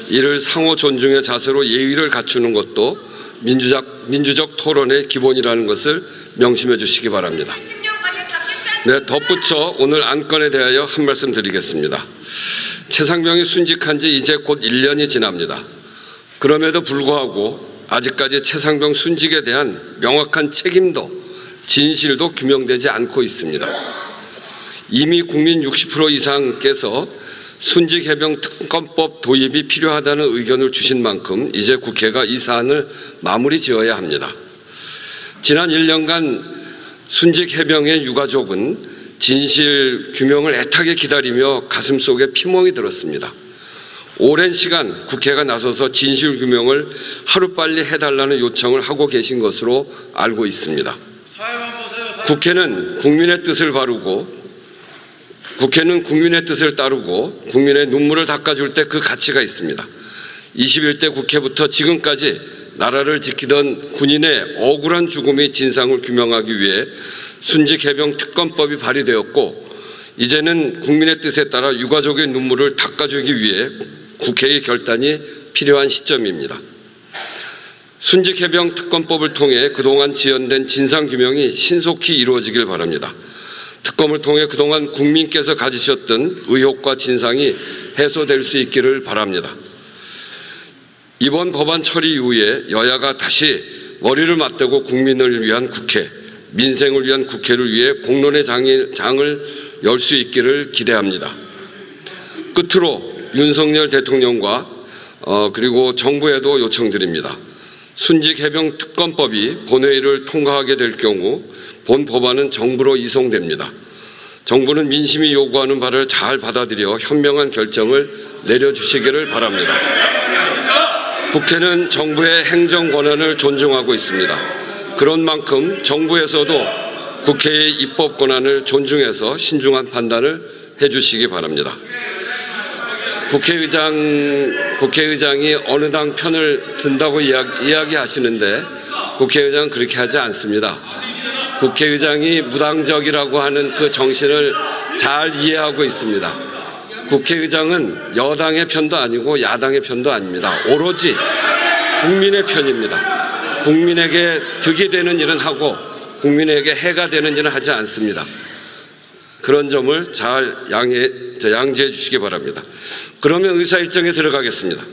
이를 상호 존중의 자세로 예의를 갖추는 것도 민주적 토론의 기본이라는 것을 명심해 주시기 바랍니다. 네, 덧붙여 오늘 안건에 대하여 한 말씀 드리겠습니다. 최상병이 순직한 지 이제 곧 1년이 지납니다. 그럼에도 불구하고 아직까지 최상병 순직에 대한 명확한 책임도 진실도 규명되지 않고 있습니다. 이미 국민 60% 이상께서 순직 해병 특검법 도입이 필요하다는 의견을 주신 만큼 이제 국회가 이 사안을 마무리 지어야 합니다. 지난 1년간 순직 해병의 유가족은 진실 규명을 애타게 기다리며 가슴속에 피멍이 들었습니다. 오랜 시간 국회가 나서서 진실 규명을 하루빨리 해달라는 요청을 하고 계신 것으로 알고 있습니다. 국회는 국민의 뜻을 따르고 국민의 눈물을 닦아줄 때 그 가치가 있습니다. 21대 국회부터 지금까지 나라를 지키던 군인의 억울한 죽음의 진상을 규명하기 위해 순직해병 특검법이 발의되었고 이제는 국민의 뜻에 따라 유가족의 눈물을 닦아주기 위해 국회의 결단이 필요한 시점입니다. 순직해병 특검법을 통해 그동안 지연된 진상규명이 신속히 이루어지길 바랍니다. 특검을 통해 그동안 국민께서 가지셨던 의혹과 진상이 해소될 수 있기를 바랍니다. 이번 법안 처리 이후에 여야가 다시 머리를 맞대고 국민을 위한 국회, 민생을 위한 국회를 위해 공론의 장을 열 수 있기를 기대합니다. 끝으로 윤석열 대통령과 그리고 정부에도 요청드립니다. 순직해병 특검법이 본회의를 통과하게 될 경우 본 법안은 정부로 이송됩니다. 정부는 민심이 요구하는 바를 잘 받아들여 현명한 결정을 내려주시기를 바랍니다. 국회는 정부의 행정 권한을 존중하고 있습니다. 그런 만큼 정부에서도 국회의 입법 권한을 존중해서 신중한 판단을 해주시기 바랍니다. 국회의장이 어느 당 편을 든다고 이야기하시는데 국회의장은 그렇게 하지 않습니다. 국회의장이 무당적이라고 하는 그 정신을 잘 이해하고 있습니다. 국회의장은 여당의 편도 아니고 야당의 편도 아닙니다. 오로지 국민의 편입니다. 국민에게 득이 되는 일은 하고 국민에게 해가 되는 일은 하지 않습니다. 그런 점을 잘 양지해 주시기 바랍니다. 그러면 의사일정에 들어가겠습니다.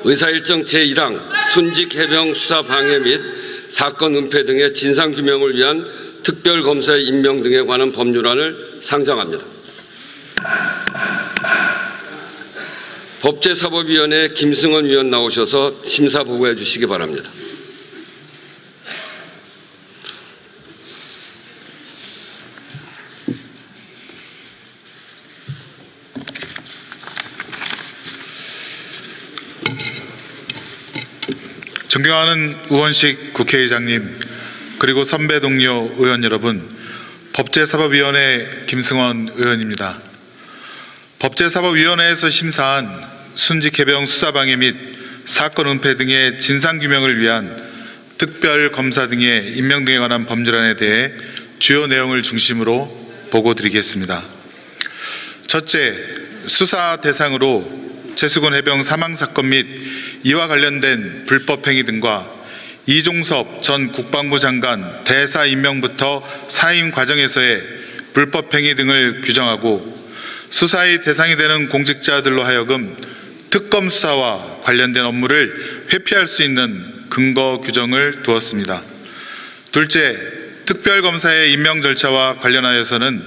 의사일정 제1항 순직해병 수사 방해 및 사건 은폐 등의 진상규명을 위한 특별검사의 임명 등에 관한 법률안을 상정합니다. 법제사법위원회 김승원 위원 나오셔서 심사 보고해 주시기 바랍니다. 존경하는 우원식 국회의장님, 그리고 선배 동료 의원 여러분, 법제사법위원회 김승원 의원입니다. 법제사법위원회에서 심사한 순직해병 수사방해 및 사건 은폐 등의 진상규명을 위한 특별검사 등의 임명 등에 관한 법률안에 대해 주요 내용을 중심으로 보고드리겠습니다. 첫째, 수사 대상으로 최수근 해병 사망사건 및 이와 관련된 불법행위 등과 이종섭 전 국방부 장관 대사 임명부터 사임 과정에서의 불법행위 등을 규정하고 수사의 대상이 되는 공직자들로 하여금 특검 수사와 관련된 업무를 회피할 수 있는 근거 규정을 두었습니다. 둘째, 특별검사의 임명 절차와 관련하여서는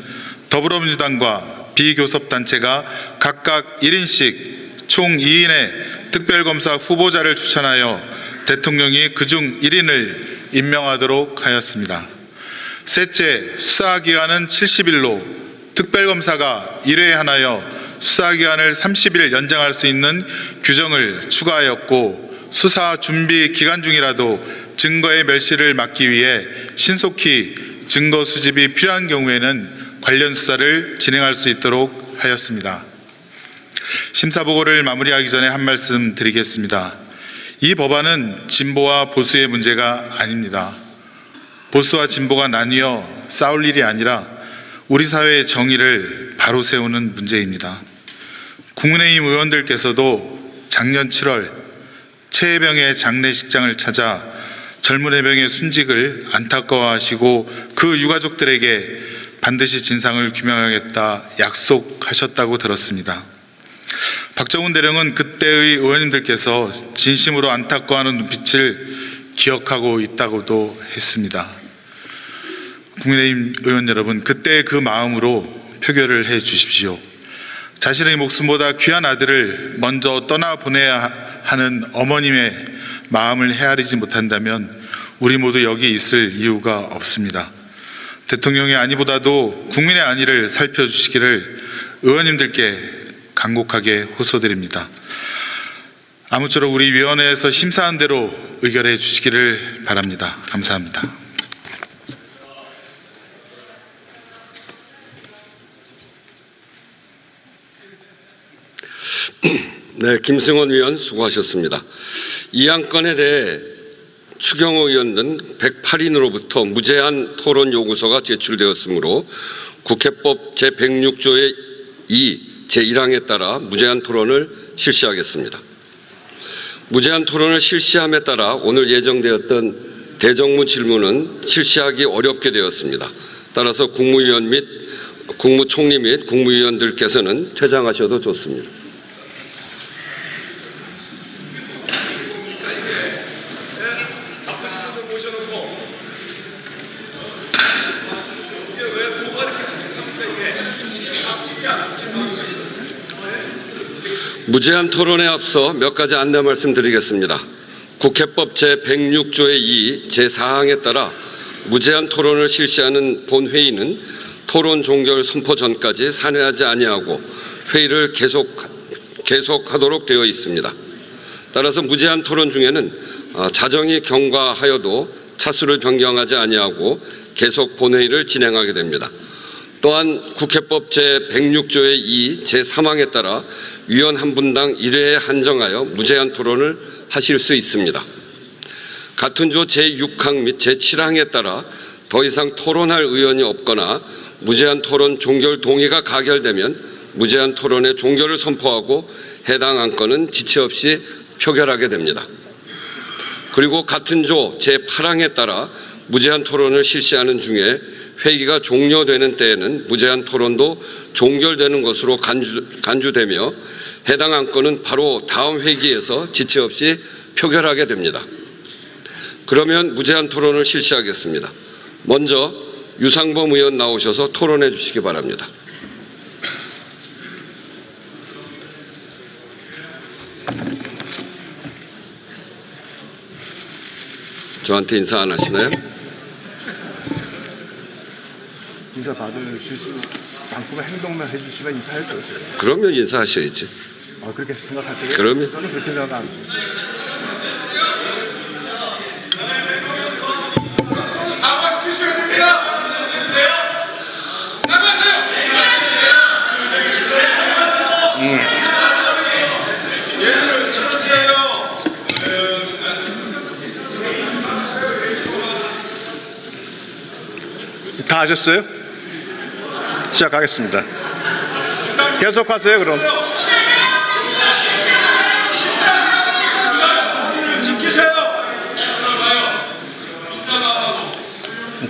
더불어민주당과 비교섭단체가 각각 1인씩 총 2인의 특별검사 후보자를 추천하여 대통령이 그중 1인을 임명하도록 하였습니다. 셋째, 수사기간은 70일로 특별검사가 1회에 한하여 수사기간을 30일 연장할 수 있는 규정을 추가하였고, 수사 준비 기간 중이라도 증거의 멸시를 막기 위해 신속히 증거 수집이 필요한 경우에는 관련 수사를 진행할 수 있도록 하였습니다. 심사보고를 마무리하기 전에 한 말씀 드리겠습니다. 이 법안은 진보와 보수의 문제가 아닙니다. 보수와 진보가 나뉘어 싸울 일이 아니라 우리 사회의 정의를 바로 세우는 문제입니다. 국민의힘 의원들께서도 작년 7월 최혜병의 장례식장을 찾아 젊은 해병의 순직을 안타까워하시고 그 유가족들에게 반드시 진상을 규명하겠다 약속하셨다고 들었습니다. 박정훈 대령은 그때의 의원님들께서 진심으로 안타까워하는 눈빛을 기억하고 있다고도 했습니다. 국민의힘 의원 여러분, 그때의 그 마음으로 표결을 해 주십시오. 자신의 목숨보다 귀한 아들을 먼저 떠나보내야 하는 어머님의 마음을 헤아리지 못한다면 우리 모두 여기 있을 이유가 없습니다. 대통령의 안위보다도 국민의 안위를 살펴주시기를 의원님들께 간곡하게 호소드립니다. 아무쪼록 우리 위원회에서 심사한 대로 의결해 주시기를 바랍니다. 감사합니다. 네, 김승원 의원 수고하셨습니다. 이 안건에 대해 추경호 의원 등 108인으로부터 무제한 토론 요구서가 제출되었으므로 국회법 제106조의 2 제1항에 따라 무제한 토론을 실시하겠습니다. 무제한 토론을 실시함에 따라 오늘 예정되었던 대정무 질문은 실시하기 어렵게 되었습니다. 따라서 국무위원 및 국무총리 및 국무위원들께서는 퇴장하셔도 좋습니다. 무제한 토론에 앞서 몇 가지 안내 말씀드리겠습니다. 국회법 제106조의 2 제4항에 따라 무제한 토론을 실시하는 본회의는 토론 종결 선포 전까지 산회하지 아니하고 회의를 계속하도록 되어 있습니다. 따라서 무제한 토론 중에는 자정이 경과하여도 차수를 변경하지 아니하고 계속 본회의를 진행하게 됩니다. 또한 국회법 제106조의 2 제3항에 따라 위원 한 분당 1회에 한정하여 무제한 토론을 하실 수 있습니다. 같은 조 제6항 및 제7항에 따라 더 이상 토론할 의원이 없거나 무제한 토론 종결 동의가 가결되면 무제한 토론의 종결을 선포하고 해당 안건은 지체 없이 표결하게 됩니다. 그리고 같은 조 제8항에 따라 무제한 토론을 실시하는 중에 회기가 종료되는 때에는 무제한 토론도 종결되는 것으로 간주되며 해당 안건은 바로 다음 회기에서 지체 없이 표결하게 됩니다. 그러면 무제한 토론을 실시하겠습니다. 먼저 유상범 의원 나오셔서 토론해 주시기 바랍니다. 저한테 인사 안 하시나요? 인사 받으실 수 당분간 행동만 해주시면 인사할 거예요. 그러면 인사하셔야지. 그렇게 생각하세요? 그러면 저는 그렇게 생각 안 해요. 사과시키셔야 됩니다. 다 하셨어요? 시작하겠습니다. 계속하세요. 그럼.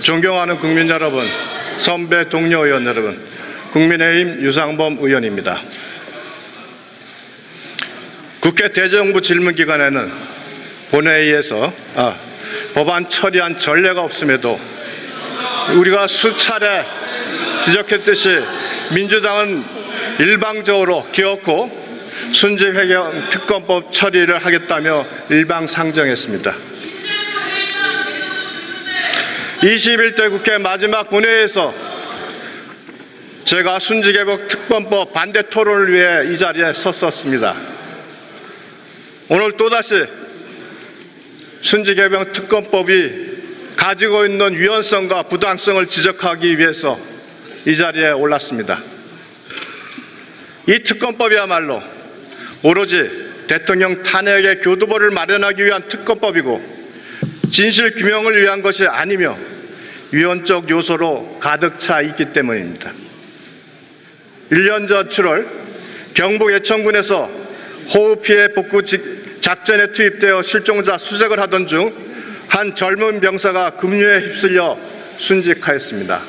존경하는 국민 여러분, 선배 동료 의원 여러분, 국민의힘 유상범 의원입니다. 국회 대정부 질문 기간에는 본회의에서 법안 처리한 전례가 없음에도 우리가 수차례 지적했듯이 민주당은 일방적으로 기어코 순직해경 특검법 처리를 하겠다며 일방상정했습니다. 21대 국회 마지막 본회의에서 제가 순직해경 특검법 반대 토론을 위해 이 자리에 섰었습니다. 오늘 또다시 순직해경 특검법이 가지고 있는 위헌성과 부당성을 지적하기 위해서 이 자리에 올랐습니다. 이 특검법이야말로 오로지 대통령 탄핵의 교두보를 마련하기 위한 특검법이고 진실 규명을 위한 것이 아니며 위헌적 요소로 가득 차 있기 때문입니다. 1년 전 7월 경북 예천군에서 호우 피해 복구 작전에 투입되어 실종자 수색을 하던 중 한 젊은 병사가 급류에 휩쓸려 순직하였습니다.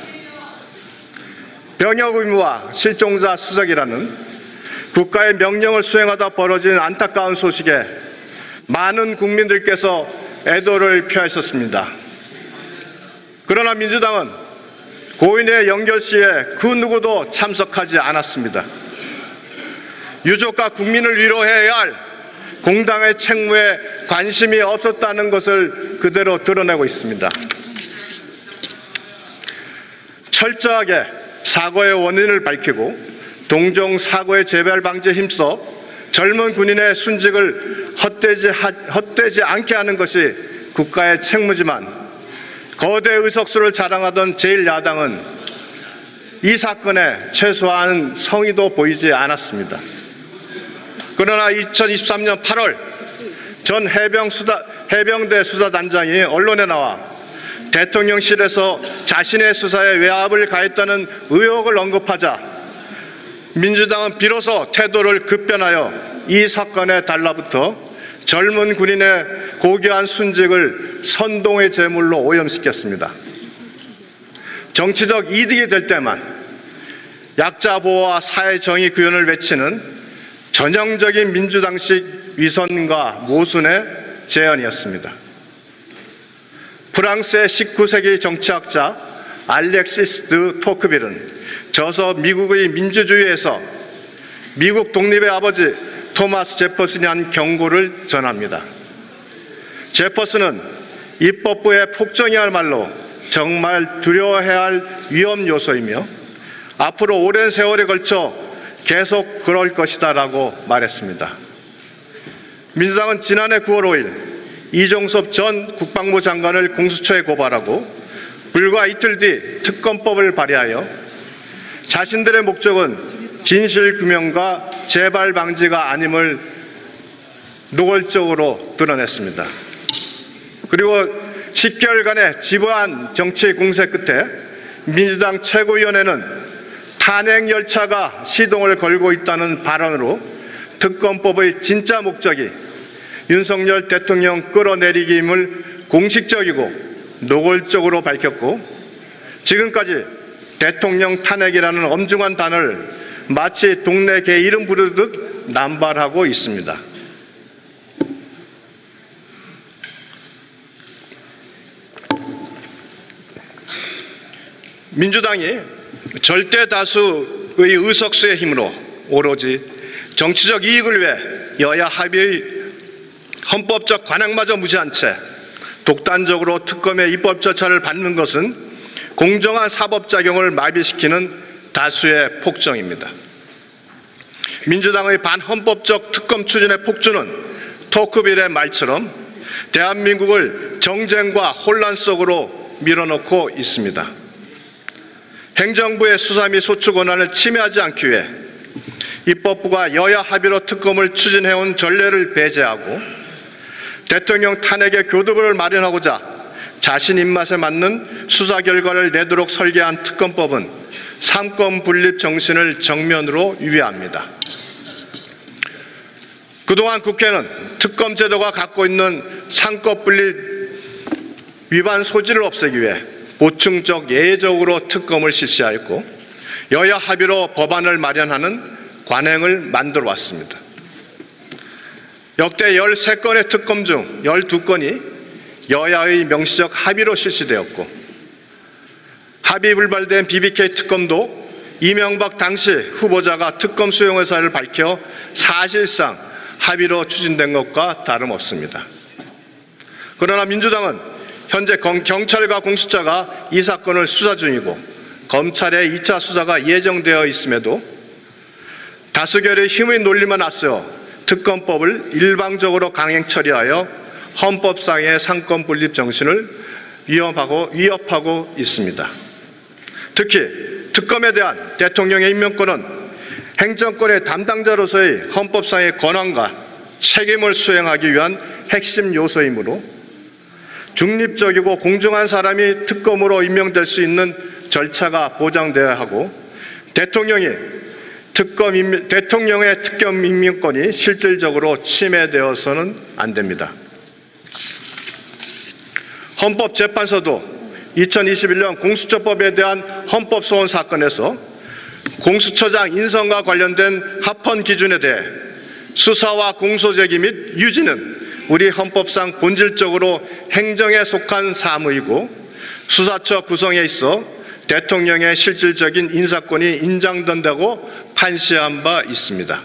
병역 의무와 실종자 수색이라는 국가의 명령을 수행하다 벌어진 안타까운 소식에 많은 국민들께서 애도를 표하셨습니다. 그러나 민주당은 고인의 영결 시에 그 누구도 참석하지 않았습니다. 유족과 국민을 위로해야 할 공당의 책무에 관심이 없었다는 것을 그대로 드러내고 있습니다. 철저하게 사고의 원인을 밝히고 동종 사고의 재발 방지에 힘써 젊은 군인의 순직을 헛되지 않게 하는 것이 국가의 책무지만 거대 의석수를 자랑하던 제1야당은 이 사건에 최소한 성의도 보이지 않았습니다. 그러나 2023년 8월 전 해병대 수사단장이 언론에 나와 대통령실에서 자신의 수사에 외압을 가했다는 의혹을 언급하자 민주당은 비로소 태도를 급변하여 이 사건에 달라붙어 젊은 군인의 고귀한 순직을 선동의 제물로 오염시켰습니다. 정치적 이득이 될 때만 약자 보호와 사회 정의 구현을 외치는 전형적인 민주당식 위선과 모순의 재현이었습니다. 프랑스의 19세기 정치학자 알렉시스 드 토크빌은 저서 미국의 민주주의에서 미국 독립의 아버지 토마스 제퍼슨이 한 경고를 전합니다. 제퍼슨은 입법부의 폭정이야말로 정말 두려워해야 할 위험 요소이며 앞으로 오랜 세월에 걸쳐 계속 그럴 것이다 라고 말했습니다. 민주당은 지난해 9월 5일 이종섭 전 국방부 장관을 공수처에 고발하고 불과 이틀 뒤 특검법을 발의하여 자신들의 목적은 진실규명과 재발 방지가 아님을 노골적으로 드러냈습니다. 그리고 10개월간의 지부한 정치 공세 끝에 민주당 최고위원회는 탄핵 열차가 시동을 걸고 있다는 발언으로 특검법의 진짜 목적이 윤석열 대통령 끌어내리기임을 공식적이고 노골적으로 밝혔고 지금까지 대통령 탄핵이라는 엄중한 단어를 마치 동네 개 이름 부르듯 남발하고 있습니다. 민주당이 절대 다수의 의석수의 힘으로 오로지 정치적 이익을 위해 여야 합의의 헌법적 관행마저 무시한 채 독단적으로 특검의 입법 절차를 밟는 것은 공정한 사법작용을 마비시키는 다수의 폭정입니다. 민주당의 반헌법적 특검 추진의 폭주는 토크빌의 말처럼 대한민국을 정쟁과 혼란 속으로 밀어넣고 있습니다. 행정부의 수사 및 소추 권한을 침해하지 않기 위해 입법부가 여야 합의로 특검을 추진해온 전례를 배제하고 대통령 탄핵의 교두보를 마련하고자 자신 입맛에 맞는 수사 결과를 내도록 설계한 특검법은 삼권 분립 정신을 정면으로 위배합니다. 그동안 국회는 특검 제도가 갖고 있는 삼권 분립 위반 소지를 없애기 위해 보충적 예외적으로 특검을 실시하였고 여야 합의로 법안을 마련하는 관행을 만들어 왔습니다. 역대 13건의 특검 중 12건이 여야의 명시적 합의로 실시되었고 합의 불발된 BBK 특검도 이명박 당시 후보자가 특검 수용 의사를 밝혀 사실상 합의로 추진된 것과 다름없습니다. 그러나 민주당은 현재 경찰과 공수처가 이 사건을 수사 중이고 검찰의 2차 수사가 예정되어 있음에도 다수결의 힘의 논리만 앞세워 특검법을 일방적으로 강행 처리하여 헌법상의 삼권 분립 정신을 위협하고 있습니다. 특히 특검에 대한 대통령의 임명권은 행정권의 담당자로서의 헌법상의 권한과 책임을 수행하기 위한 핵심 요소이므로 중립적이고 공정한 사람이 특검으로 임명될 수 있는 절차가 보장되어야 하고 대통령이 대통령의 특검 임명권이 실질적으로 침해되어서는 안 됩니다. 헌법재판소도 2021년 공수처법에 대한 헌법소원 사건에서 공수처장 인선과 관련된 합헌 기준에 대해 수사와 공소제기 및 유지는 우리 헌법상 본질적으로 행정에 속한 사무이고 수사처 구성에 있어 대통령의 실질적인 인사권이 인정된다고 판시한 바 있습니다.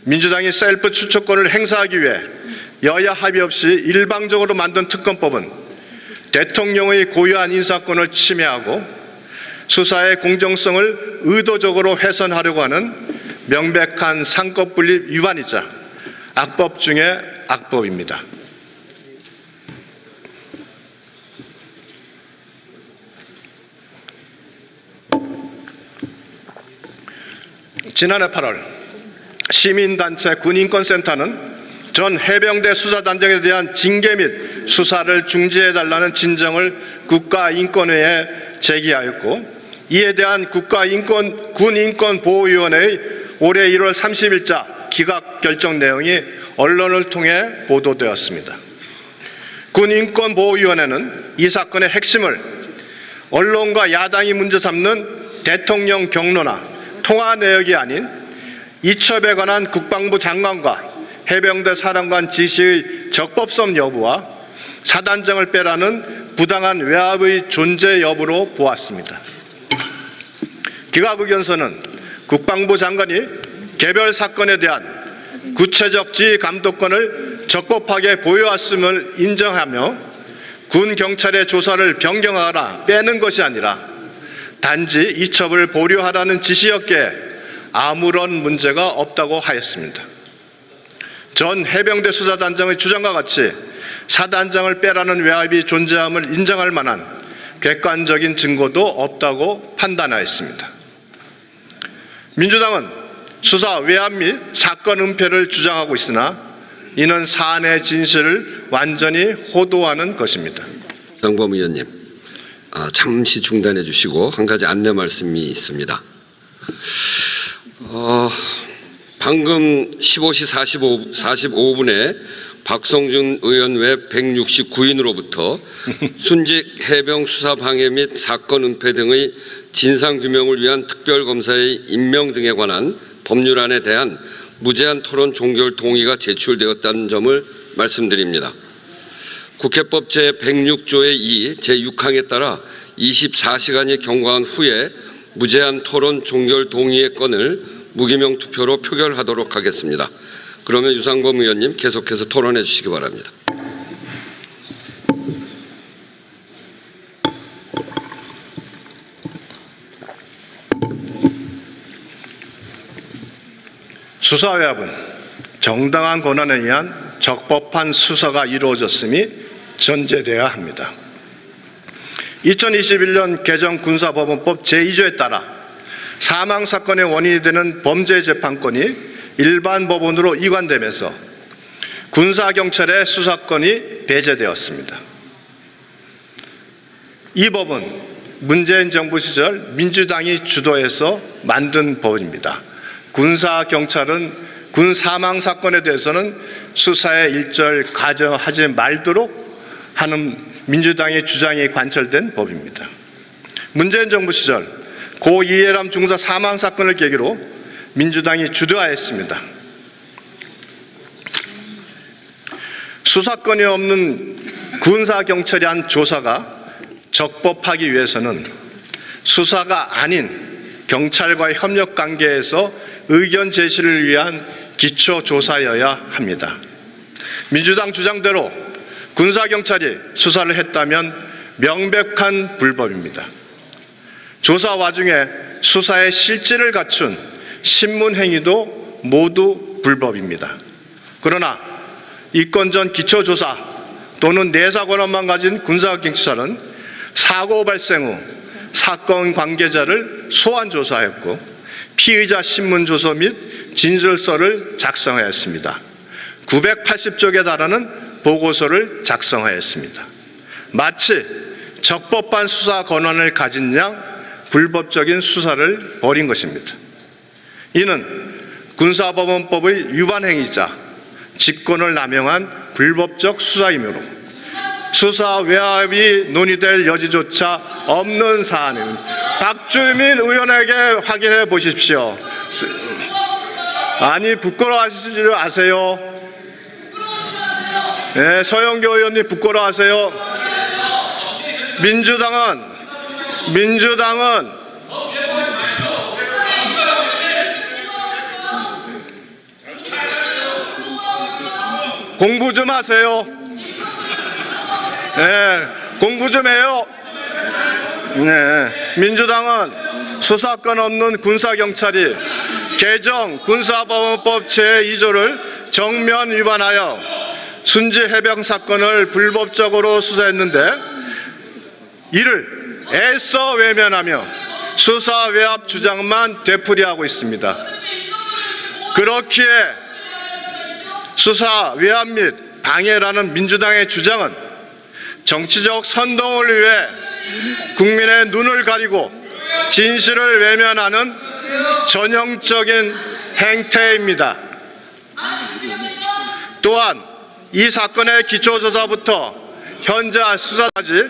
민주당이 셀프 추천권을 행사하기 위해 여야 합의 없이 일방적으로 만든 특검법은 대통령의 고유한 인사권을 침해하고 수사의 공정성을 의도적으로 훼손하려고 하는 명백한 상권분립 위반이자 악법 중의 악법입니다. 지난해 8월 시민단체 군인권센터는 전 해병대 수사단장에 대한 징계 및 수사를 중지해달라는 진정을 국가인권회에 제기하였고 이에 대한 군인권보호위원회의 올해 1월 30일자 기각 결정 내용이 언론을 통해 보도되었습니다. 군인권보호위원회는 이 사건의 핵심을 언론과 야당이 문제 삼는 대통령 경로나 통화 내역이 아닌 이첩에 관한 국방부 장관과 해병대 사령관 지시의 적법성 여부와 사단장을 빼라는 부당한 외압의 존재 여부로 보았습니다. 기각의견서는 국방부 장관이 개별 사건에 대한 구체적 지휘 감독권을 적법하게 보여왔음을 인정하며 군 경찰의 조사를 변경하거나 빼는 것이 아니라 단지 이첩을 보류하라는 지시였기에 아무런 문제가 없다고 하였습니다. 전 해병대 수사단장의 주장과 같이 사단장을 빼라는 외압이 존재함을 인정할 만한 객관적인 증거도 없다고 판단하였습니다. 민주당은 수사 외압 및 사건 은폐를 주장하고 있으나 이는 사안의 진실을 완전히 호도하는 것입니다. 장범 의원님, 잠시 중단해 주시고 한 가지 안내 말씀이 있습니다. 방금 15시 45분에 박성준 의원 외 169인으로부터 순직 해병 수사 방해 및 사건 은폐 등의 진상규명을 위한 특별검사의 임명 등에 관한 법률안에 대한 무제한 토론 종결 동의가 제출되었다는 점을 말씀드립니다. 국회법 제106조의 2 제6항에 따라 24시간이 경과한 후에 무제한 토론 종결 동의의 건을 무기명 투표로 표결하도록 하겠습니다. 그러면 유상범 의원님 계속해서 토론해 주시기 바랍니다. 수사 외압은 정당한 권한에 의한 적법한 수사가 이루어졌음이 전제되어야 합니다. 2021년 개정 군사법원법 제2조에 따라 사망사건의 원인이 되는 범죄재판권이 일반 법원으로 이관되면서 군사경찰의 수사권이 배제되었습니다. 이 법은 문재인 정부 시절 민주당이 주도해서 만든 법입니다. 군사경찰은 군 사망사건에 대해서는 수사에 일절 가정하지 말도록 하는 민주당의 주장이 관철된 법입니다. 문재인 정부 시절 고 이해람 중사 사망사건을 계기로 민주당이 주도하였습니다. 수사권이 없는 군사경찰이 한 조사가 적법하기 위해서는 수사가 아닌 경찰과의 협력관계에서 의견 제시를 위한 기초조사여야 합니다. 민주당 주장대로 군사경찰이 수사를 했다면 명백한 불법입니다. 조사 와중에 수사의 실질을 갖춘 신문행위도 모두 불법입니다. 그러나 이건전 기초조사 또는 내사 권한만 가진 군사경찰은 사고 발생 후 사건 관계자를 소환 조사했고 피의자 신문 조서 및 진술서를 작성하였습니다. 980쪽에 달하는 보고서를 작성하였습니다. 마치 적법한 수사 권한을 가진 양 불법적인 수사를 벌인 것입니다. 이는 군사법원법의 위반 행위자 직권을 남용한 불법적 수사이므로 수사 외압이 논의될 여지조차 없는 사안입니다. 박주민 의원에게 확인해 보십시오. 아니 부끄러워하시지 마세요. 네, 서영교 의원님 부끄러워하세요. 민주당은 공부 좀 하세요. 네, 공부 좀 해요. 네, 민주당은 수사권 없는 군사경찰이 개정 군사법원법 제2조를 정면 위반하여 순지 해병 사건을 불법적으로 수사했는데 이를 애써 외면하며 수사 외압 주장만 되풀이하고 있습니다. 그렇기에 수사 외압 및 방해라는 민주당의 주장은 정치적 선동을 위해 국민의 눈을 가리고 진실을 외면하는 전형적인 행태입니다. 또한 이 사건의 기초조사부터 현재 수사까지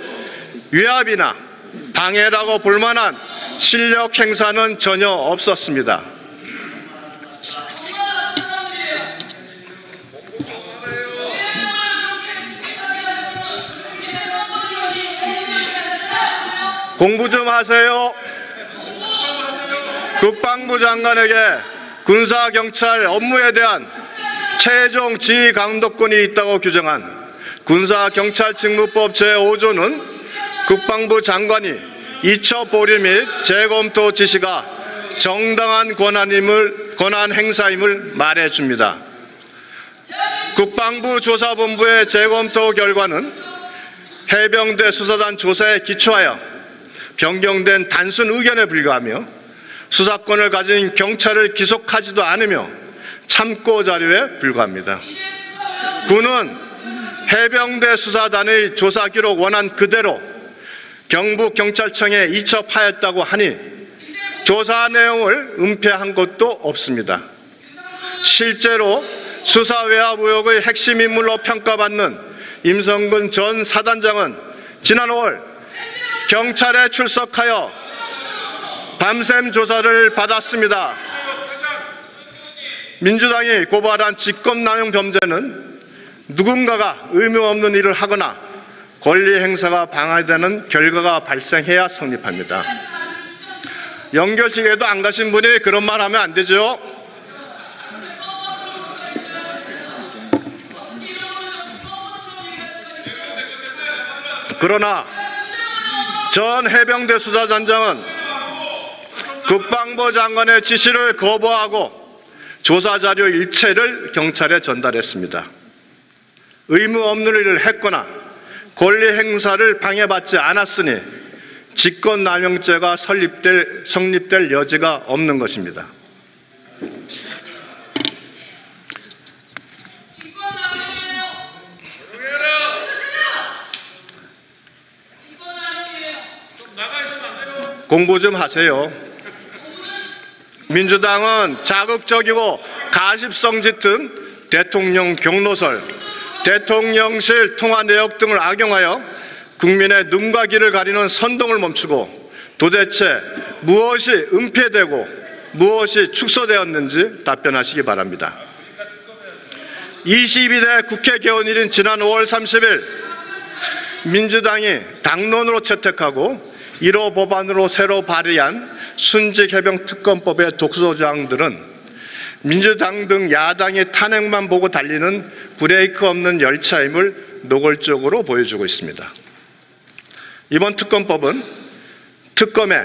위압이나 방해라고 볼 만한 실력 행사는 전혀 없었습니다. 공부 좀 하세요. 국방부 장관에게 군사경찰 업무에 대한 최종 지휘 감독권이 있다고 규정한 군사경찰직무법 제5조는 국방부 장관이 이첩 보류 및 재검토 지시가 정당한 권한 행사임을 말해줍니다. 국방부 조사본부의 재검토 결과는 해병대 수사단 조사에 기초하여 변경된 단순 의견에 불과하며 수사권을 가진 경찰을 기속하지도 않으며 참고 자료에 불과합니다. 군은 해병대 수사단의 조사 기록 원안 그대로 경북경찰청에 이첩하였다고 하니 조사 내용을 은폐한 것도 없습니다. 실제로 수사 외압 의혹의 핵심 인물로 평가받는 임성근 전 사단장은 지난 5월 경찰에 출석하여 밤샘 조사를 받았습니다. 민주당이 고발한 직권남용 범죄는 누군가가 의무 없는 일을 하거나 권리 행사가 방해되는 결과가 발생해야 성립합니다. 영교식에도 안 가신 분이 그런 말 하면 안 되죠. 그러나 전 해병대 수사단장은 국방부 장관의 지시를 거부하고 조사 자료 일체를 경찰에 전달했습니다. 의무 없는 일을 했거나 권리 행사를 방해받지 않았으니 직권남용죄가 성립될 여지가 없는 것입니다. 공부 좀 하세요. 민주당은 자극적이고 가십성 짙은 대통령 경로설, 대통령실 통화 내역 등을 악용하여 국민의 눈과 귀를 가리는 선동을 멈추고 도대체 무엇이 은폐되고 무엇이 축소되었는지 답변하시기 바랍니다. 22대 국회 개원일인 지난 5월 30일 민주당이 당론으로 채택하고 1호 법안으로 새로 발의한 순직해병특검법의 독소조항들은 민주당 등 야당의 탄핵만 보고 달리는 브레이크 없는 열차임을 노골적으로 보여주고 있습니다. 이번 특검법은 특검에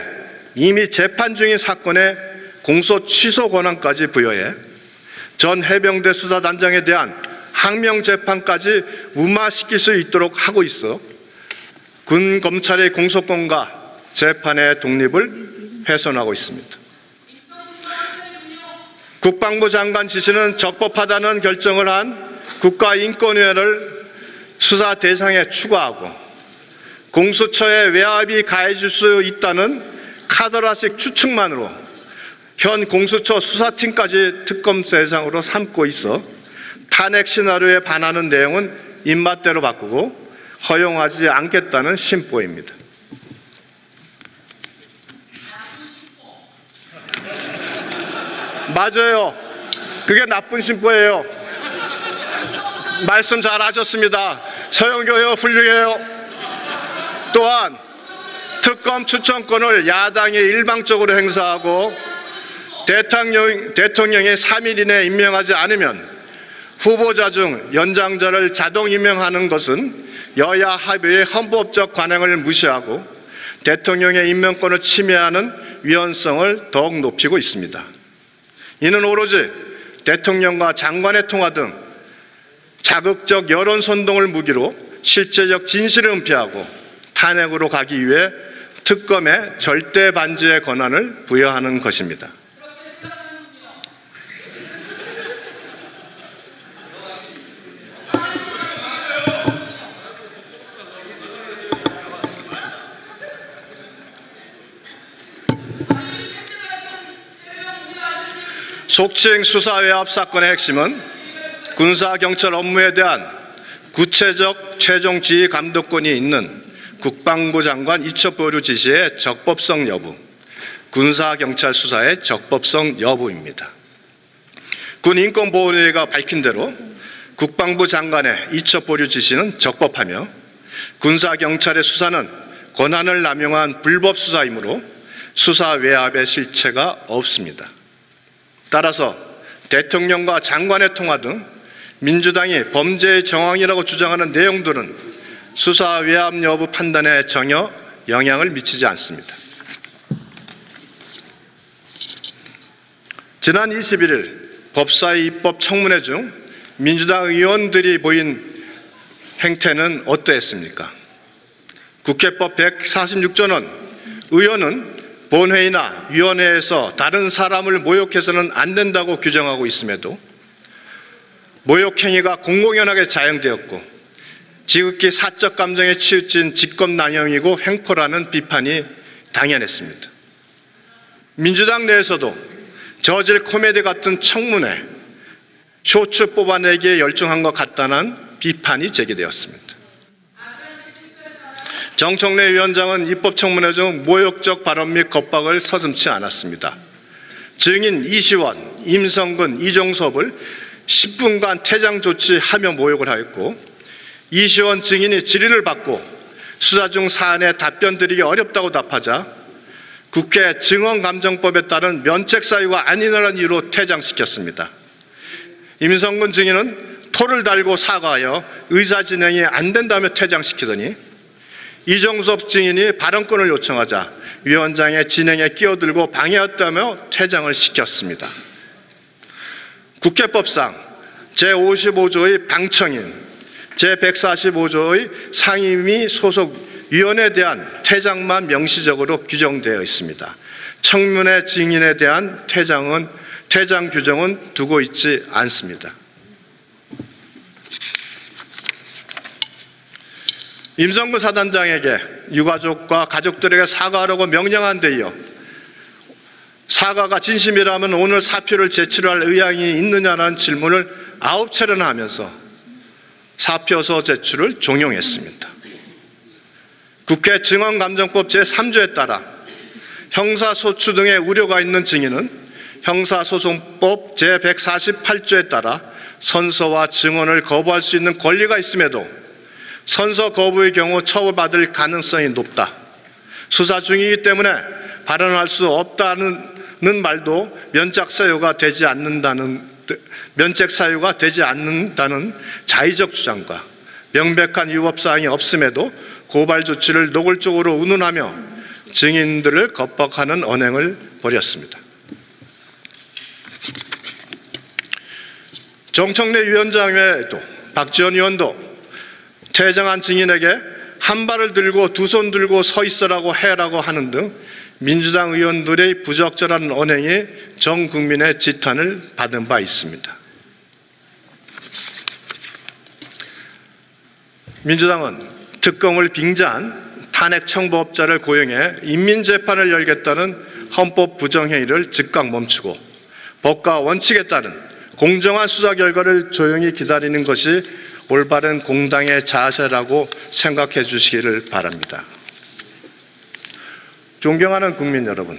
이미 재판 중인 사건의 공소 취소 권한까지 부여해 전 해병대 수사단장에 대한 항명 재판까지 무마시킬 수 있도록 하고 있어 군 검찰의 공소권과 재판의 독립을 훼손하고 있습니다. 국방부 장관 지시는 적법하다는 결정을 한 국가인권위원회를 수사 대상에 추가하고 공수처에 외압이 가해질 수 있다는 카더라식 추측만으로 현 공수처 수사팀까지 특검 대상으로 삼고 있어 탄핵 시나리오에 반하는 내용은 입맛대로 바꾸고 허용하지 않겠다는 심보입니다. 맞아요. 그게 나쁜 심보예요. 말씀 잘 하셨습니다. 서영교회요 훌륭해요. 또한 특검 추천권을 야당이 일방적으로 행사하고 대통령이 3일 이내에 임명하지 않으면 후보자 중 연장자를 자동 임명하는 것은 여야 합의의 헌법적 관행을 무시하고 대통령의 임명권을 침해하는 위헌성을 더욱 높이고 있습니다. 이는 오로지 대통령과 장관의 통화 등 자극적 여론 선동을 무기로 실제적 진실을 은폐하고 탄핵으로 가기 위해 특검에 절대 반지의 권한을 부여하는 것입니다. 속칭 수사외압 사건의 핵심은 군사경찰 업무에 대한 구체적 최종 지휘 감독권이 있는 국방부 장관 이첩 보류 지시의 적법성 여부, 군사경찰 수사의 적법성 여부입니다. 군인권보호회의가 밝힌 대로 국방부 장관의 이첩 보류 지시는 적법하며 군사경찰의 수사는 권한을 남용한 불법 수사이므로 수사 외압의 실체가 없습니다. 따라서 대통령과 장관의 통화 등 민주당이 범죄의 정황이라고 주장하는 내용들은 수사 외압 여부 판단에 전혀 영향을 미치지 않습니다. 지난 21일 법사위 입법 청문회 중 민주당 의원들이 보인 행태는 어떠했습니까? 국회법 146조는 의원은 본회의나 위원회에서 다른 사람을 모욕해서는 안 된다고 규정하고 있음에도 모욕행위가 공공연하게 자행되었고 지극히 사적 감정에 치우친 직권남용이고 횡포라는 비판이 당연했습니다. 민주당 내에서도 저질 코미디 같은 청문회, 쇼츠 뽑아내기에 열중한 것 같다는 비판이 제기되었습니다. 정청래 위원장은 입법청문회 중 모욕적 발언 및 겁박을 서슴지 않았습니다. 증인 이시원, 임성근, 이종섭을 10분간 퇴장 조치하며 모욕을 하였고 이시원 증인이 질의를 받고 수사 중 사안에 답변 드리기 어렵다고 답하자 국회 증언감정법에 따른 면책 사유가 아니라는 이유로 퇴장시켰습니다. 임성근 증인은 토를 달고 사과하여 의사 진행이 안 된다며 퇴장시키더니 이종섭 증인이 발언권을 요청하자 위원장의 진행에 끼어들고 방해했다며 퇴장을 시켰습니다. 국회법상 제55조의 방청인, 제145조의 상임위 소속 위원에 대한 퇴장만 명시적으로 규정되어 있습니다. 청문회 증인에 대한 퇴장 규정은 두고 있지 않습니다. 임성근 사단장에게 유가족과 가족들에게 사과하라고 명령한 데 이어 사과가 진심이라면 오늘 사표를 제출할 의향이 있느냐는 질문을 9차례나 하면서 사표서 제출을 종용했습니다. 국회 증언감정법 제3조에 따라 형사소추 등의 우려가 있는 증인은 형사소송법 제148조에 따라 선서와 증언을 거부할 수 있는 권리가 있음에도 선서 거부의 경우 처벌받을 가능성이 높다. 수사 중이기 때문에 발언할 수 없다는 말도 면책 사유가 되지 않는다는 자의적 주장과 명백한 위법사항이 없음에도 고발 조치를 노골적으로 운운하며 증인들을 겁박하는 언행을 벌였습니다. 정청래 위원장 외에도 박지원 의원도 퇴장한 증인에게 한 발을 들고 두 손 들고 서 있으라고 해라고 하는 등 민주당 의원들의 부적절한 언행이 전 국민의 지탄을 받은 바 있습니다. 민주당은 특검을 빙자한 탄핵 청부업자를 고용해 인민재판을 열겠다는 헌법 부정행위를 즉각 멈추고 법과 원칙에 따른 공정한 수사 결과를 조용히 기다리는 것이 올바른 공당의 자세라고 생각해 주시기를 바랍니다. 존경하는 국민 여러분,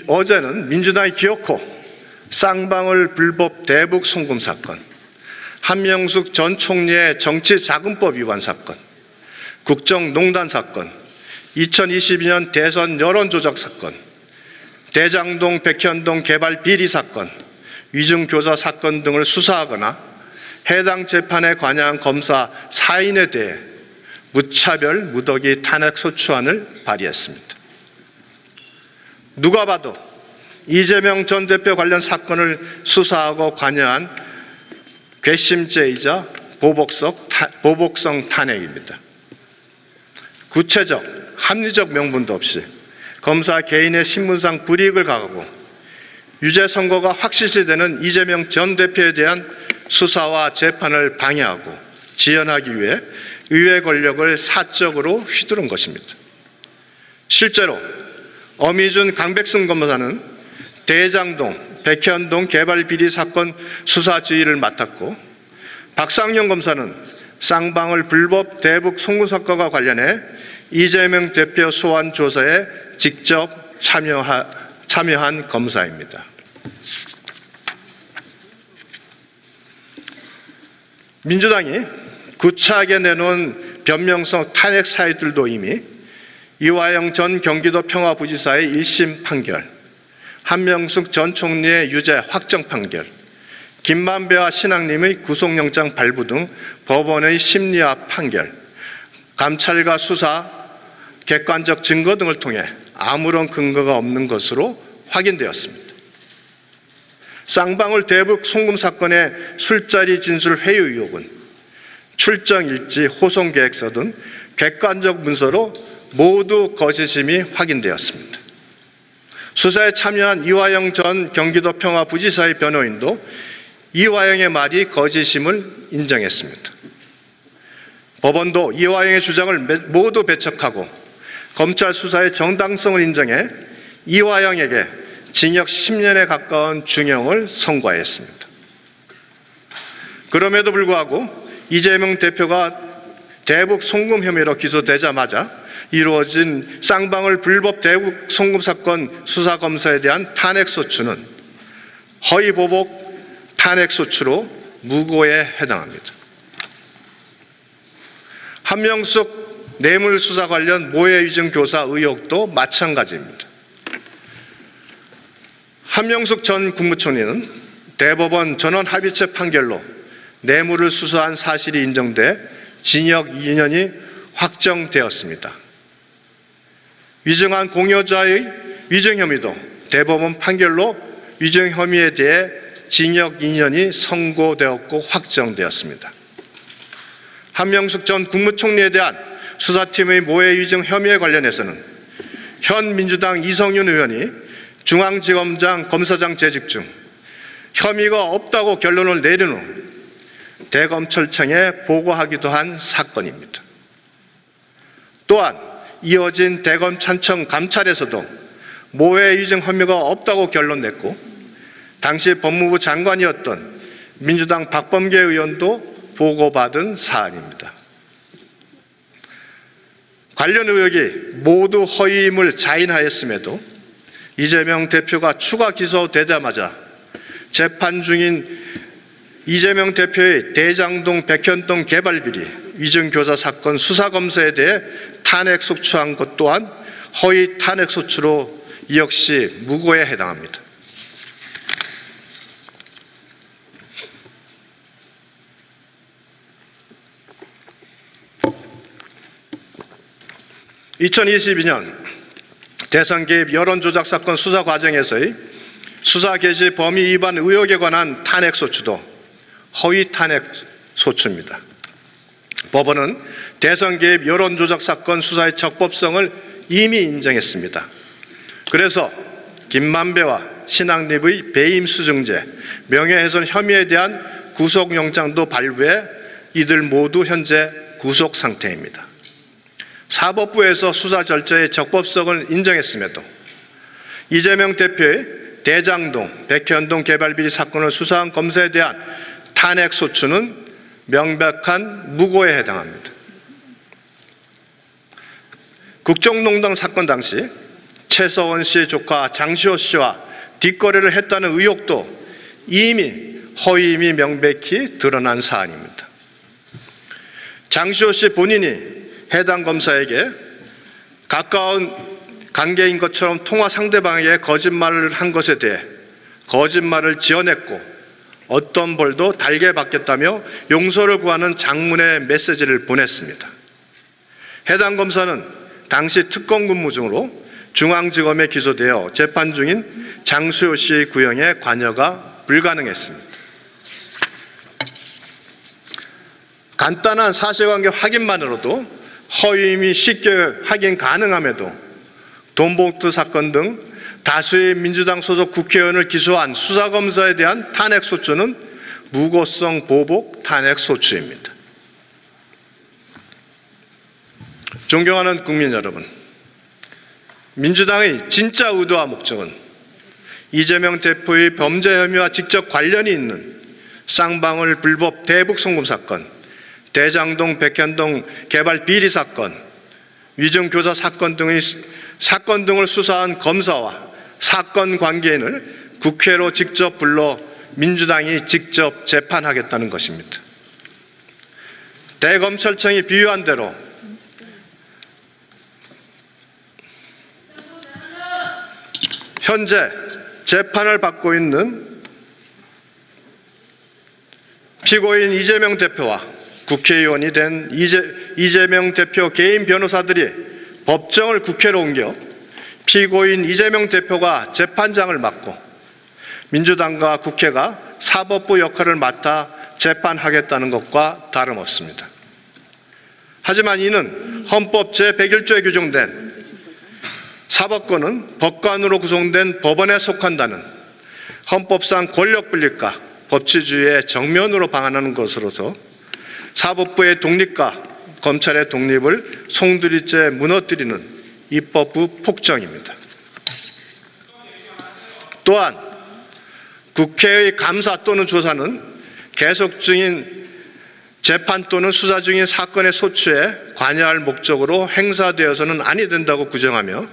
어제는 민주당이 기어코 쌍방울 불법 대북 송금 사건, 한명숙 전 총리의 정치자금법 위반 사건, 국정농단 사건, 2022년 대선 여론조작 사건, 대장동 백현동 개발 비리 사건, 위증교사 사건 등을 수사하거나 해당 재판에 관여한 검사 4인에 대해 무차별 무더기 탄핵소추안을 발의했습니다. 누가 봐도 이재명 전 대표 관련 사건을 수사하고 관여한 괘씸죄이자 보복성 탄핵입니다. 구체적, 합리적 명분도 없이 검사 개인의 신분상 불이익을 가하고 유죄 선고가 확실시되는 이재명 전 대표에 대한 수사와 재판을 방해하고 지연하기 위해 의회 권력을 사적으로 휘두른 것입니다. 실제로 어미준 강백승 검사는 대장동, 백현동 개발 비리 사건 수사 지휘를 맡았고, 박상용 검사는 쌍방울 불법 대북 송금 사건과 관련해 이재명 대표 소환 조사에 직접 참여한 검사입니다. 민주당이 구차하게 내놓은 변명성 탄핵 사유들도 이미 이화영 전 경기도 평화부지사의 1심 판결, 한명숙 전 총리의 유죄 확정 판결, 김만배와 신앙님의 구속영장 발부 등 법원의 심리와 판결, 감찰과 수사, 객관적 증거 등을 통해 아무런 근거가 없는 것으로 확인되었습니다. 쌍방울 대북 송금 사건의 술자리 진술 회의 의혹은 출정 일지, 호송 계획서 등 객관적 문서로 모두 거짓임이 확인되었습니다. 수사에 참여한 이화영 전 경기도 평화부지사의 변호인도 이화영의 말이 거짓임을 인정했습니다. 법원도 이화영의 주장을 모두 배척하고 검찰 수사의 정당성을 인정해 이화영에게 징역 10년에 가까운 중형을 선고하였습니다. 그럼에도 불구하고 이재명 대표가 대북 송금 혐의로 기소되자마자 이루어진 쌍방울 불법 대북 송금 사건 수사 검사에 대한 탄핵소추는 허위보복 탄핵소추로 무고에 해당합니다. 한명숙 뇌물수사 관련 모해위증 교사 의혹도 마찬가지입니다. 한명숙 전 국무총리는 대법원 전원 합의체 판결로 뇌물을 수사한 사실이 인정돼 징역 2년이 확정되었습니다. 위증한 공여자의 위증 혐의도 대법원 판결로 위증 혐의에 대해 징역 2년이 선고되었고 확정되었습니다. 한명숙 전 국무총리에 대한 수사팀의 모해 위증 혐의에 관련해서는 현 민주당 이성윤 의원이 중앙지검장 검사장 재직 중 혐의가 없다고 결론을 내린 후 대검찰청에 보고하기도 한 사건입니다. 또한 이어진 대검찰청 감찰에서도 모해 위증 혐의가 없다고 결론 냈고 당시 법무부 장관이었던 민주당 박범계 의원도 보고받은 사안입니다. 관련 의혹이 모두 허위임을 자인하였음에도 이재명 대표가 추가 기소되자마자 재판 중인 이재명 대표의 대장동 백현동 개발 비리 위증교사 사건 수사검사에 대해 탄핵소추한 것 또한 허위 탄핵소추로 역시 무고에 해당합니다. (2022년) 대선 개입 여론조작 사건 수사 과정에서의 수사 개시 범위 위반 의혹에 관한 탄핵소추도 허위 탄핵소추입니다. 법원은 대선 개입 여론조작 사건 수사의 적법성을 이미 인정했습니다. 그래서 김만배와 신학립의 배임수증제, 명예훼손 혐의에 대한 구속영장도 발부해 이들 모두 현재 구속 상태입니다. 사법부에서 수사 절차의 적법성을 인정했음에도 이재명 대표의 대장동, 백현동 개발비리 사건을 수사한 검사에 대한 탄핵 소추는 명백한 무고에 해당합니다. 국정농단 사건 당시 최서원 씨의 조카 장시호 씨와 뒷거래를 했다는 의혹도 이미 허위임이 명백히 드러난 사안입니다. 장시호 씨 본인이 해당 검사에게 가까운 관계인 것처럼 통화 상대방에게 거짓말을 한 것에 대해 거짓말을 지어냈고 어떤 벌도 달게 받겠다며 용서를 구하는 장문의 메시지를 보냈습니다. 해당 검사는 당시 특검 근무 중으로 중앙지검에 기소되어 재판 중인 장시호 씨 구형에 관여가 불가능했습니다. 간단한 사실관계 확인만으로도 허위임이 쉽게 확인 가능함에도 돈봉투 사건 등 다수의 민주당 소속 국회의원을 기소한 수사검사에 대한 탄핵소추는 무고성 보복 탄핵소추입니다. 존경하는 국민 여러분, 민주당의 진짜 의도와 목적은 이재명 대표의 범죄 혐의와 직접 관련이 있는 쌍방울 불법 대북 송금 사건, 대장동 백현동 개발 비리 사건, 위증교사 사건 등을 수사한 검사와 사건 관계인을 국회로 직접 불러 민주당이 직접 재판하겠다는 것입니다. 대검찰청이 비유한 대로 현재 재판을 받고 있는 피고인 이재명 대표와 국회의원이 된 이재명 대표 개인 변호사들이 법정을 국회로 옮겨 피고인 이재명 대표가 재판장을 맡고 민주당과 국회가 사법부 역할을 맡아 재판하겠다는 것과 다름없습니다. 하지만 이는 헌법 제101조에 규정된 사법권은 법관으로 구성된 법원에 속한다는 헌법상 권력 분립과 법치주의의 정면으로 방한하는 것으로서 사법부의 독립과 검찰의 독립을 송두리째 무너뜨리는 입법부 폭정입니다. 또한 국회의 감사 또는 조사는 계속 중인 재판 또는 수사 중인 사건의 소추에 관여할 목적으로 행사되어서는 아니 된다고 규정하며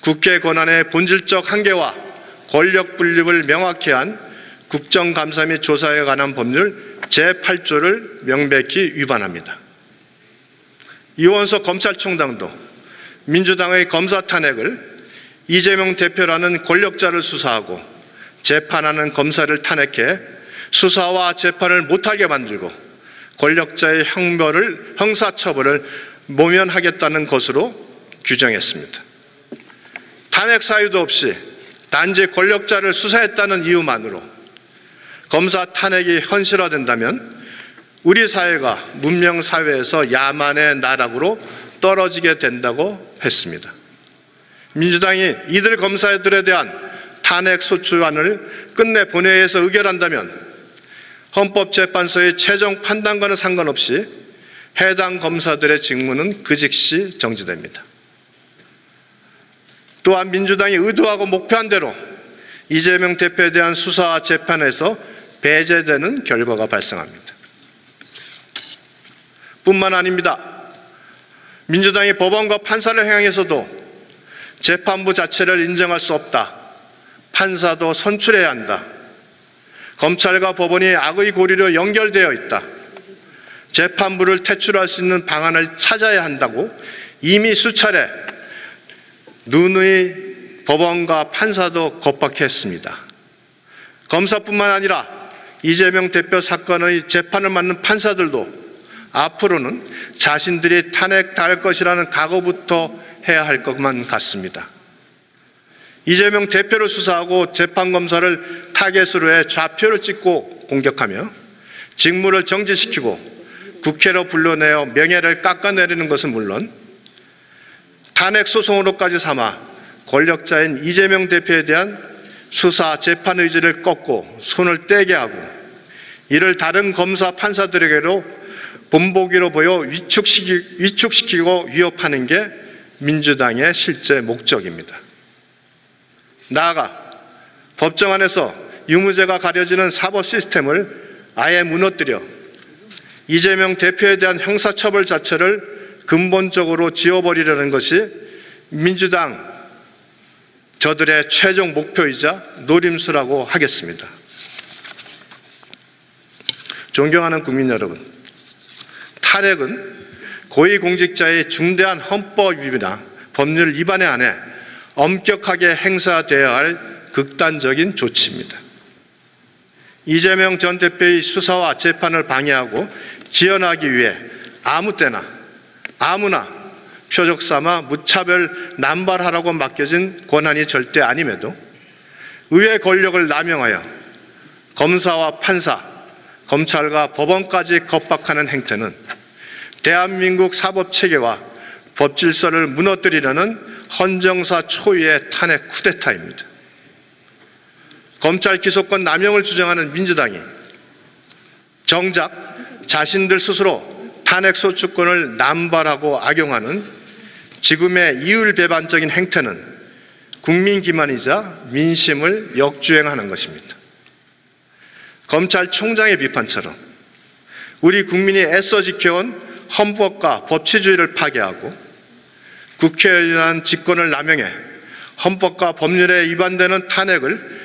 국회 권한의 본질적 한계와 권력 분립을 명확히 한 국정감사 및 조사에 관한 법률 제8조를 명백히 위반합니다. 이원석 검찰총장도 민주당의 검사 탄핵을 이재명 대표라는 권력자를 수사하고 재판하는 검사를 탄핵해 수사와 재판을 못하게 만들고 권력자의 형사처벌을 모면하겠다는 것으로 규정했습니다. 탄핵 사유도 없이 단지 권력자를 수사했다는 이유만으로 검사 탄핵이 현실화된다면 우리 사회가 문명사회에서 야만의 나락으로 떨어지게 된다고 했습니다. 민주당이 이들 검사들에 대한 탄핵 소추안을 끝내 본회의에서 의결한다면 헌법재판소의 최종 판단과는 상관없이 해당 검사들의 직무는 그 즉시 정지됩니다. 또한 민주당이 의도하고 목표한 대로 이재명 대표에 대한 수사와 재판에서 배제되는 결과가 발생합니다. 뿐만 아닙니다. 민주당이 법원과 판사를 향해서도 재판부 자체를 인정할 수 없다. 판사도 선출해야 한다. 검찰과 법원이 악의 고리로 연결되어 있다. 재판부를 퇴출할 수 있는 방안을 찾아야 한다고 이미 수차례 누누이 법원과 판사도 겁박했습니다. 검사뿐만 아니라 이재명 대표 사건의 재판을 맡는 판사들도 앞으로는 자신들이 탄핵당할 것이라는 각오부터 해야 할 것만 같습니다. 이재명 대표를 수사하고 재판검사를 타겟으로 해 좌표를 찍고 공격하며 직무를 정지시키고 국회로 불러내어 명예를 깎아내리는 것은 물론 탄핵 소송으로까지 삼아 권력자인 이재명 대표에 대한 수사 재판 의지를 꺾고 손을 떼게 하고 이를 다른 검사 판사들에게로 본보기로 보여 위축시키고 위협하는 게 민주당의 실제 목적입니다. 나아가 법정 안에서 유무죄가 가려지는 사법 시스템을 아예 무너뜨려 이재명 대표에 대한 형사처벌 자체를 근본적으로 지워버리려는 것이 민주당 저들의 최종 목표이자 노림수라고 하겠습니다. 존경하는 국민 여러분, 탄핵은 고위공직자의 중대한 헌법 위반이나 법률 위반에 한해 엄격하게 행사되어야 할 극단적인 조치입니다. 이재명 전 대표의 수사와 재판을 방해하고 지연하기 위해 아무 때나 아무나 표적 삼아 무차별 남발하라고 맡겨진 권한이 절대 아님에도 의회 권력을 남용하여 검사와 판사, 검찰과 법원까지 겁박하는 행태는 대한민국 사법체계와 법질서를 무너뜨리려는 헌정사 초유의 탄핵 쿠데타입니다. 검찰 기소권 남용을 주장하는 민주당이 정작 자신들 스스로 탄핵소추권을 남발하고 악용하는 지금의 이율배반적인 행태는 국민 기만이자 민심을 역주행하는 것입니다. 검찰총장의 비판처럼 우리 국민이 애써 지켜온 헌법과 법치주의를 파괴하고 국회의원 직권을 남용해 헌법과 법률에 위반되는 탄핵을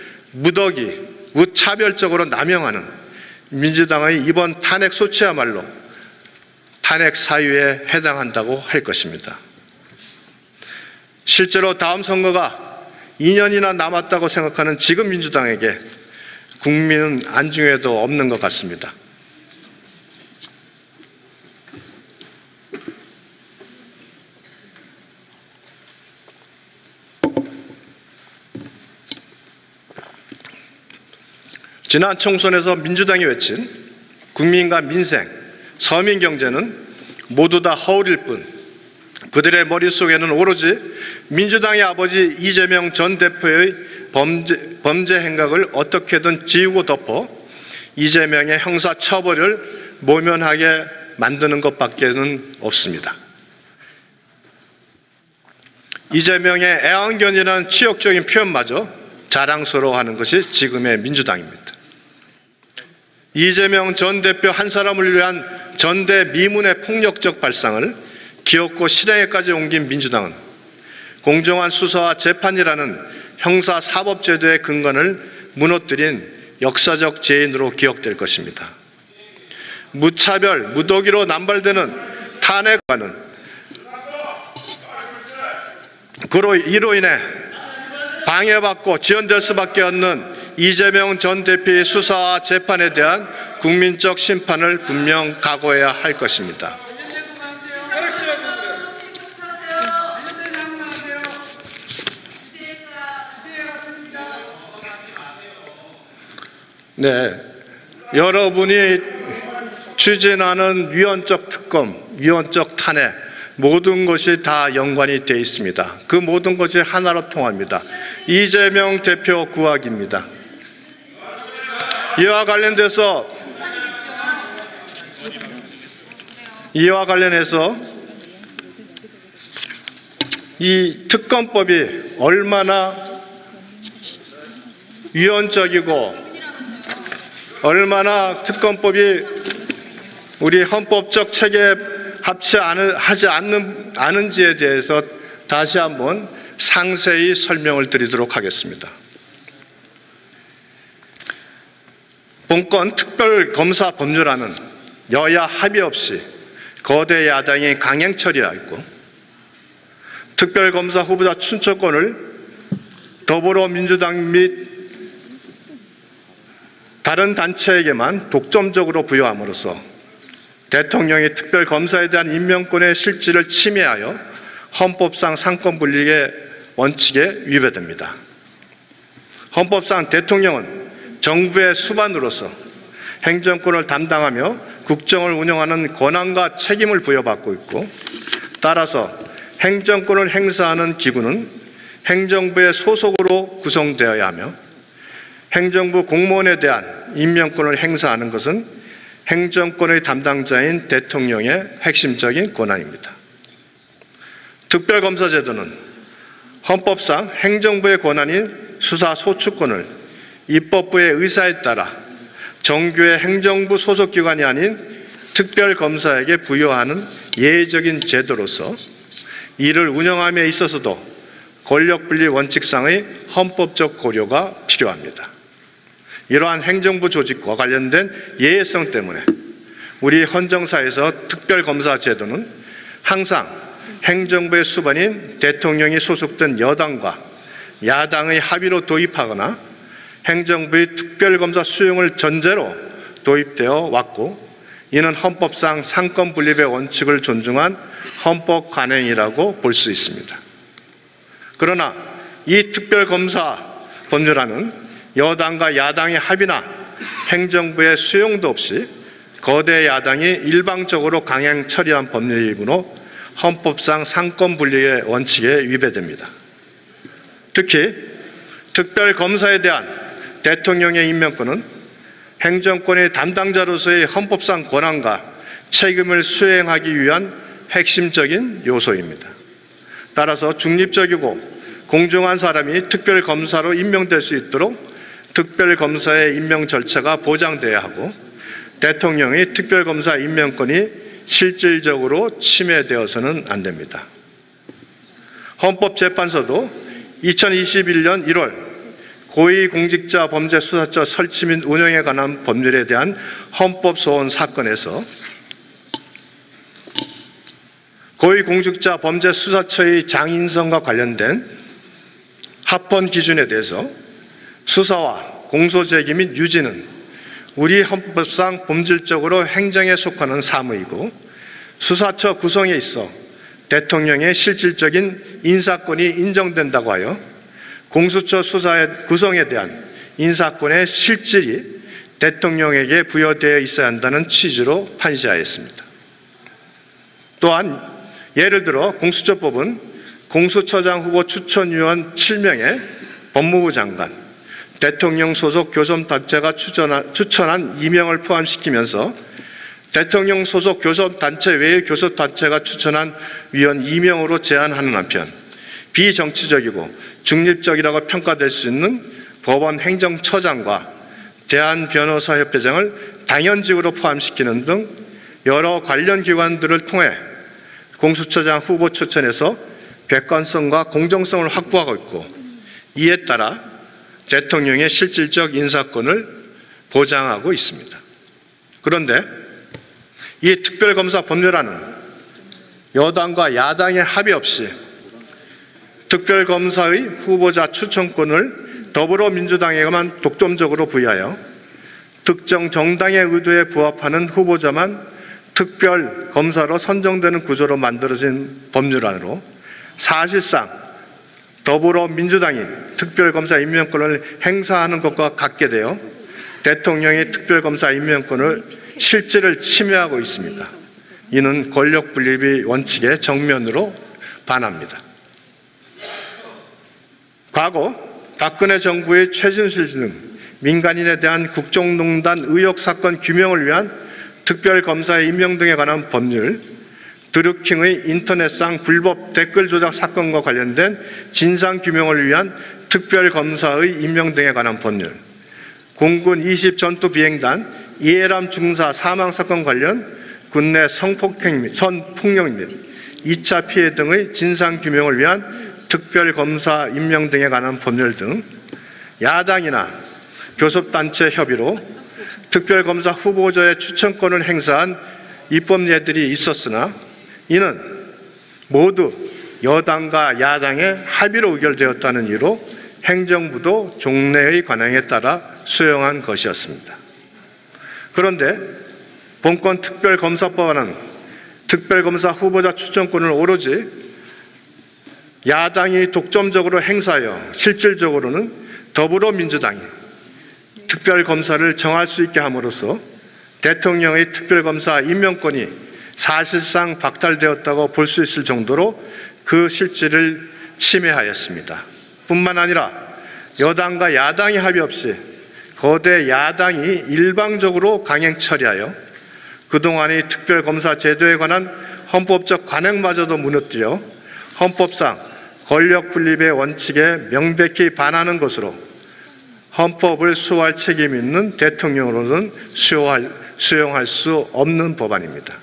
무차별적으로 남용하는 민주당의 이번 탄핵 소치야말로 탄핵 사유에 해당한다고 할 것입니다. 실제로 다음 선거가 2년이나 남았다고 생각하는 지금 민주당에게 국민은 안중에도 없는 것 같습니다. 지난 총선에서 민주당이 외친 국민과 민생, 서민 경제는 모두 다 허울일 뿐 그들의 머릿속에는 오로지 민주당의 아버지 이재명 전 대표의 범죄 행각을 어떻게든 지우고 덮어 이재명의 형사처벌을 모면하게 만드는 것밖에는 없습니다. 이재명의 애완견이라는 치욕적인 표현마저 자랑스러워하는 것이 지금의 민주당입니다. 이재명 전 대표 한 사람을 위한 전대미문의 폭력적 발상을 기어코 실행에까지 옮긴 민주당은 공정한 수사와 재판이라는 형사사법제도의 근간을 무너뜨린 역사적 죄인으로 기억될 것입니다. 무차별, 무더기로 남발되는 탄핵과는 이로 인해 방해받고 지연될 수밖에 없는 이재명 전 대표의 수사와 재판에 대한 국민적 심판을 분명 각오해야 할 것입니다. 네, 여러분이 추진하는 위헌적 특검, 위헌적 탄핵 모든 것이 다 연관이 되어 있습니다. 그 모든 것이 하나로 통합니다. 이재명 대표 구악입니다. 이와 관련해서 이 특검법이 얼마나 위헌적이고 얼마나 특검법이 우리 헌법적 체계에 합치하지 않은지에 대해서 다시 한번 상세히 설명을 드리도록 하겠습니다. 본건 특별검사 법률안은 여야 합의 없이 거대 야당이 강행 처리하였고 특별검사 후보자 추천권을 더불어민주당 및 다른 단체에게만 독점적으로 부여함으로써 대통령이 특별검사에 대한 임명권의 실질을 침해하여 헌법상 상권분립의 원칙에 위배됩니다. 헌법상 대통령은 정부의 수반으로서 행정권을 담당하며 국정을 운영하는 권한과 책임을 부여받고 있고 따라서 행정권을 행사하는 기구는 행정부의 소속으로 구성되어야 하며 행정부 공무원에 대한 임명권을 행사하는 것은 행정권의 담당자인 대통령의 핵심적인 권한입니다. 특별검사제도는 헌법상 행정부의 권한인 수사 소추권을 입법부의 의사에 따라 정규의 행정부 소속기관이 아닌 특별검사에게 부여하는 예외적인 제도로서 이를 운영함에 있어서도 권력분리 원칙상의 헌법적 고려가 필요합니다. 이러한 행정부 조직과 관련된 예외성 때문에 우리 헌정사에서 특별검사 제도는 항상 행정부의 수반인 대통령이 소속된 여당과 야당의 합의로 도입하거나 행정부의 특별검사 수용을 전제로 도입되어 왔고, 이는 헌법상 상권 분립의 원칙을 존중한 헌법 관행이라고 볼 수 있습니다. 그러나 이 특별검사 법률안은 여당과 야당의 합의나 행정부의 수용도 없이 거대 야당이 일방적으로 강행 처리한 법률이므로 헌법상 상권 분리의 원칙에 위배됩니다. 특히 특별검사에 대한 대통령의 임명권은 행정권의 담당자로서의 헌법상 권한과 책임을 수행하기 위한 핵심적인 요소입니다. 따라서 중립적이고 공정한 사람이 특별검사로 임명될 수 있도록 특별검사의 임명 절차가 보장돼야 하고, 대통령의 특별검사 임명권이 실질적으로 침해되어서는 안 됩니다. 헌법재판소도 2021년 1월 고위공직자범죄수사처 설치 및 운영에 관한 법률에 대한 헌법소원 사건에서 고위공직자범죄수사처의 장인성과 관련된 합헌 기준에 대해서 수사와 공소제기 및 유지는 우리 헌법상 본질적으로 행정에 속하는 사무이고, 수사처 구성에 있어 대통령의 실질적인 인사권이 인정된다고 하여 공수처 수사의 구성에 대한 인사권의 실질이 대통령에게 부여되어 있어야 한다는 취지로 판시하였습니다. 또한 예를 들어 공수처법은 공수처장 후보 추천위원 7명의 법무부 장관, 대통령 소속 교섭단체가 추천한 2명을 포함시키면서 대통령 소속 교섭단체 외의 교섭단체가 추천한 위원 2명으로 제한하는 한편, 비정치적이고 중립적이라고 평가될 수 있는 법원 행정처장과 대한변호사협회장을 당연직으로 포함시키는 등 여러 관련 기관들을 통해 공수처장 후보 추천에서 객관성과 공정성을 확보하고 있고, 이에 따라 대통령의 실질적 인사권을 보장하고 있습니다. 그런데 이 특별검사 법률안은 여당과 야당의 합의 없이 특별검사의 후보자 추천권을 더불어민주당에게만 독점적으로 부여하여 특정 정당의 의도에 부합하는 후보자만 특별검사로 선정되는 구조로 만들어진 법률안으로 사실상 더불어민주당이 특별검사 임명권을 행사하는 것과 같게 되어 대통령의 특별검사 임명권을 실질을 침해하고 있습니다. 이는 권력분립의 원칙에 정면으로 반합니다. 과거 박근혜 정부의 최순실 등 민간인에 대한 국정농단 의혹 사건 규명을 위한 특별검사의 임명 등에 관한 법률, 드루킹의 인터넷상 불법 댓글 조작 사건과 관련된 진상규명을 위한 특별검사의 임명 등에 관한 법률, 공군 20 전투비행단 이해람 중사 사망사건 관련 군내 성폭력 및 2차 피해 등의 진상규명을 위한 특별검사 임명 등에 관한 법률 등 야당이나 교섭단체 협의로 특별검사 후보자의 추천권을 행사한 입법예들이 있었으나 이는 모두 여당과 야당의 합의로 의결되었다는 이유로 행정부도 종래의 관행에 따라 수용한 것이었습니다. 그런데 본건 특별검사법안은 특별검사 후보자 추천권을 오로지 야당이 독점적으로 행사하여 실질적으로는 더불어민주당이 특별검사를 정할 수 있게 함으로써 대통령의 특별검사 임명권이 사실상 박탈되었다고 볼 수 있을 정도로 그 실질을 침해하였습니다. 뿐만 아니라 여당과 야당의 합의 없이 거대 야당이 일방적으로 강행 처리하여 그동안의 특별검사 제도에 관한 헌법적 관행마저도 무너뜨려 헌법상 권력 분립의 원칙에 명백히 반하는 것으로 헌법을 수호할 책임이 있는 대통령으로는 수용할 수 없는 법안입니다.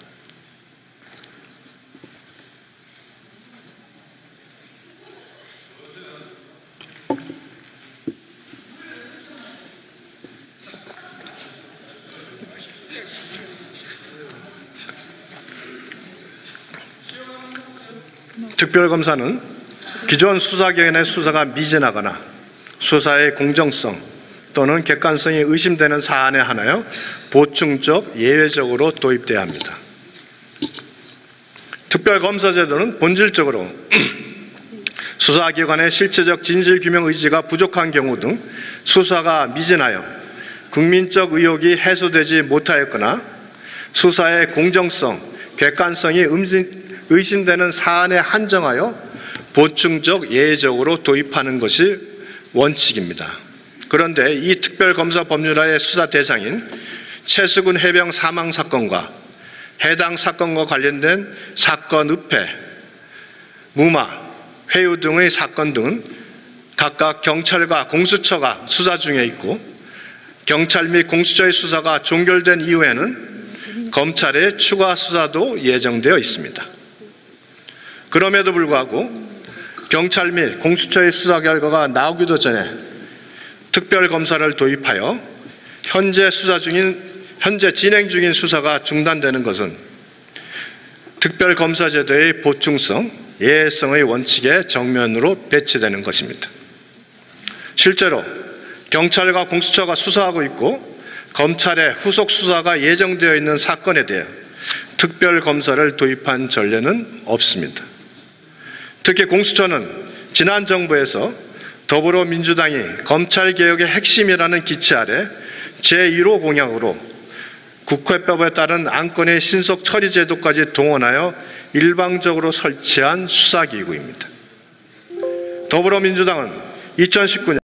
특별검사는 기존 수사기관의 수사가 미진하거나 수사의 공정성 또는 객관성이 의심되는 사안에 한하여 보충적 예외적으로 도입돼야 합니다. 특별검사제도는 본질적으로 수사기관의 실체적 진실규명 의지가 부족한 경우 등 수사가 미진하여 국민적 의혹이 해소되지 못하였거나 수사의 공정성, 객관성이 의심되는 사안에 한정하여 보충적 예외적으로 도입하는 것이 원칙입니다. 그런데 이 특별검사 법률하의 수사 대상인 최수근 해병 사망 사건과 해당 사건과 관련된 사건 읍회, 무마, 회유 등의 사건 등은 각각 경찰과 공수처가 수사 중에 있고 경찰 및 공수처의 수사가 종결된 이후에는 검찰의 추가 수사도 예정되어 있습니다. 그럼에도 불구하고 경찰 및 공수처의 수사 결과가 나오기도 전에 특별검사를 도입하여 현재 진행 중인 수사가 중단되는 것은 특별검사제도의 보충성, 예외성의 원칙에 정면으로 배치되는 것입니다. 실제로 경찰과 공수처가 수사하고 있고 검찰의 후속 수사가 예정되어 있는 사건에 대해 특별검사를 도입한 전례는 없습니다. 특히 공수처는 지난 정부에서 더불어민주당이 검찰개혁의 핵심이라는 기치 아래 제1호 공약으로 국회법에 따른 안건의 신속 처리 제도까지 동원하여 일방적으로 설치한 수사기구입니다. 더불어민주당은 2019년